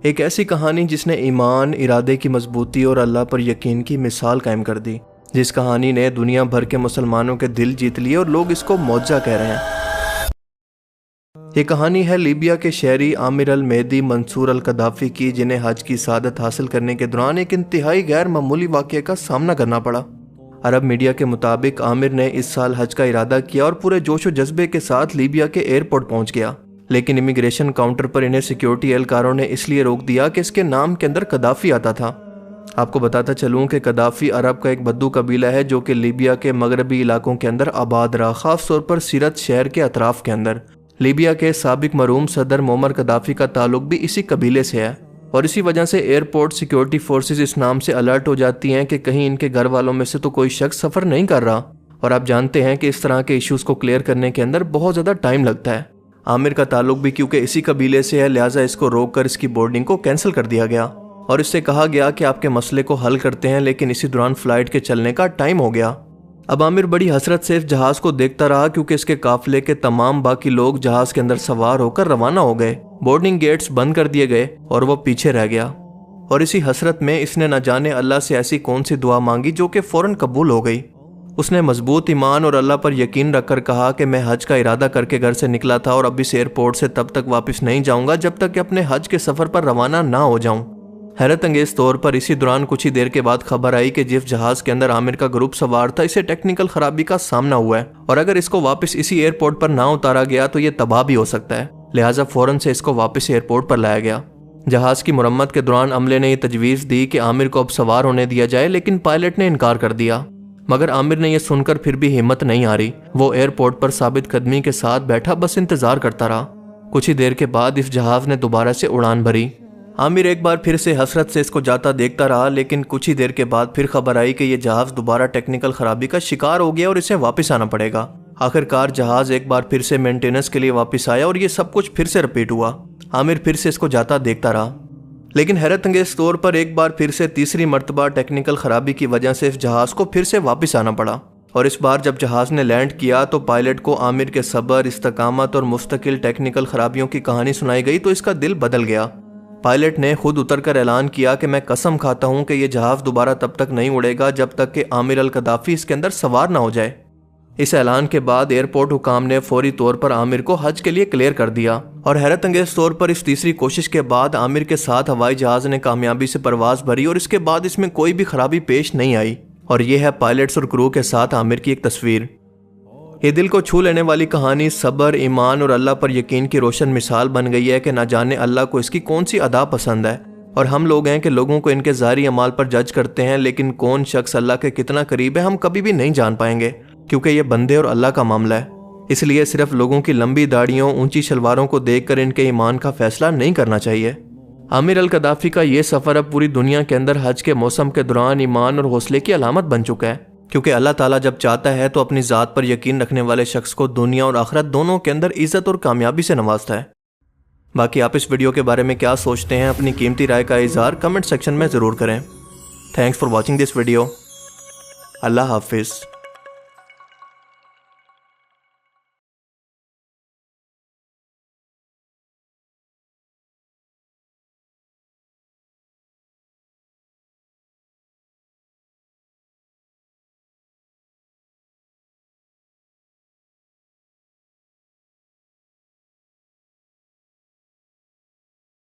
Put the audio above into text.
ایک ایسی کہانی جس نے ایمان، ارادے کی مضبوطی اور اللہ پر یقین کی مثال قائم کر دی، جس کہانی نے دنیا بھر کے مسلمانوں کے دل جیت لیے اور لوگ اس کو معجزہ کہہ رہے ہیں۔ یہ کہانی ہے لیبیا کے شہری عامر المہدی منصور القذافی کی، جنہیں حج کی سعادت حاصل کرنے کے دوران ایک انتہائی غیر معمولی واقعے کا سامنا کرنا پڑا۔ عرب میڈیا کے مطابق عامر نے اس سال حج کا ارادہ کیا اور پورے جوش و جذبے کے ساتھ لیبیا کے ایئرپورٹ پہنچ گیا، لیکن امیگریشن کاؤنٹر پر انہیں سیکیورٹی اہلکاروں نے اس لیے روک دیا کہ اس کے نام کے اندر قذافی آتا تھا۔ آپ کو بتاتا چلوں کہ قذافی عرب کا ایک بدو قبیلہ ہے جو کہ لیبیا کے مغربی علاقوں کے اندر آباد رہا، خاص طور پر سیرت شہر کے اطراف کے اندر۔ لیبیا کے سابق مرحوم صدر معمر قذافی کا تعلق بھی اسی قبیلے سے ہے، اور اسی وجہ سے ایئرپورٹ سیکیورٹی فورسز اس نام سے الرٹ ہو جاتی ہیں کہ کہیں ان کے گھر والوں میں سے تو کوئی شخص سفر نہیں کر رہا، اور آپ جانتے ہیں کہ اس طرح کے ایشوز کو کلیئر کرنے کے اندر بہت زیادہ ٹائم لگتا ہے۔ عامر کا تعلق بھی کیونکہ اسی قبیلے سے ہے، لہٰذا اس کو روک کر اس کی بورڈنگ کو کینسل کر دیا گیا اور اس سے کہا گیا کہ آپ کے مسئلے کو حل کرتے ہیں، لیکن اسی دوران فلائٹ کے چلنے کا ٹائم ہو گیا۔ اب عامر بڑی حسرت سے اس جہاز کو دیکھتا رہا کیونکہ اس کے قافلے کے تمام باقی لوگ جہاز کے اندر سوار ہو کر روانہ ہو گئے، بورڈنگ گیٹس بند کر دیے گئے اور وہ پیچھے رہ گیا۔ اور اسی حسرت میں اس نے نہ جانے اللہ سے ایسی کون سی دعا مانگی جو کہ فوراً قبول ہو گئی۔ اس نے مضبوط ایمان اور اللہ پر یقین رکھ کر کہا کہ میں حج کا ارادہ کر کے گھر سے نکلا تھا اور اب اس ایئرپورٹ سے تب تک واپس نہیں جاؤں گا جب تک کہ اپنے حج کے سفر پر روانہ نہ ہو جاؤں۔ حیرت انگیز طور پر اسی دوران کچھ ہی دیر کے بعد خبر آئی کہ جس جہاز کے اندر عامر کا گروپ سوار تھا اسے ٹیکنیکل خرابی کا سامنا ہوا ہے، اور اگر اس کو واپس اسی ایئرپورٹ پر نہ اتارا گیا تو یہ تباہ بھی ہو سکتا ہے، لہٰذا فوراً سے اس کو واپس ایئرپورٹ پر لایا گیا۔ جہاز کی مرمت کے دوران عملے نے یہ تجویز دی کہ عامر کو اب سوار ہونے دیا جائے، لیکن پائلٹ نے انکار کر دیا، مگر عامر نے یہ سن کر پھر بھی ہمت نہیں ہاری۔ وہ ایئرپورٹ پر ثابت قدمی کے ساتھ بیٹھا بس انتظار کرتا رہا۔ کچھ ہی دیر کے بعد اس جہاز نے دوبارہ سے اڑان بھری۔ عامر ایک بار پھر سے حسرت سے اس کو جاتا دیکھتا رہا، لیکن کچھ ہی دیر کے بعد پھر خبر آئی کہ یہ جہاز دوبارہ ٹیکنیکل خرابی کا شکار ہو گیا اور اسے واپس آنا پڑے گا۔ آخرکار جہاز ایک بار پھر سے مینٹیننس کے لیے واپس آیا اور یہ سب کچھ پھر سے رپیٹ ہوا۔ عامر پھر سے اس کو جاتا دیکھتا رہا، لیکن حیرت انگیز طور پر ایک بار پھر سے تیسری مرتبہ ٹیکنیکل خرابی کی وجہ سے اس جہاز کو پھر سے واپس آنا پڑا، اور اس بار جب جہاز نے لینڈ کیا تو پائلٹ کو عامر کے صبر، استقامت اور مستقل ٹیکنیکل خرابیوں کی کہانی سنائی گئی تو اس کا دل بدل گیا۔ پائلٹ نے خود اتر کر اعلان کیا کہ میں قسم کھاتا ہوں کہ یہ جہاز دوبارہ تب تک نہیں اڑے گا جب تک کہ عامر القذافی اس کے اندر سوار نہ ہو جائے۔ اس اعلان کے بعد ایئرپورٹ حکام نے فوری طور پر عامر کو حج کے لیے کلیئر کر دیا، اور حیرت انگیز طور پر اس تیسری کوشش کے بعد عامر کے ساتھ ہوائی جہاز نے کامیابی سے پرواز بھری اور اس کے بعد اس میں کوئی بھی خرابی پیش نہیں آئی۔ اور یہ ہے پائلٹس اور کرو کے ساتھ عامر کی ایک تصویر۔ یہ دل کو چھو لینے والی کہانی صبر، ایمان اور اللہ پر یقین کی روشن مثال بن گئی ہے کہ نہ جانے اللہ کو اس کی کون سی ادا پسند ہے، اور ہم لوگ ہیں کہ لوگوں کو ان کے ظاہری اعمال پر جج کرتے ہیں، لیکن کون شخص اللہ کے کتنا قریب ہے ہم کبھی بھی نہیں جان پائیں گے، کیونکہ یہ بندے اور اللہ کا معاملہ ہے۔ اس لیے صرف لوگوں کی لمبی داڑھیوں، اونچی شلواروں کو دیکھ کر ان کے ایمان کا فیصلہ نہیں کرنا چاہیے۔ عامر القذافی کا یہ سفر اب پوری دنیا کے اندر حج کے موسم کے دوران ایمان اور حوصلے کی علامت بن چکا ہے، کیونکہ اللہ تعالیٰ جب چاہتا ہے تو اپنی ذات پر یقین رکھنے والے شخص کو دنیا اور آخرت دونوں کے اندر عزت اور کامیابی سے نوازتا ہے۔ باقی آپ اس ویڈیو کے بارے میں کیا سوچتے ہیں؟ اپنی قیمتی رائے کا اظہار کمنٹ سیکشن میں ضرور کریں۔ Thanks for watching this video. اللہ حافظ۔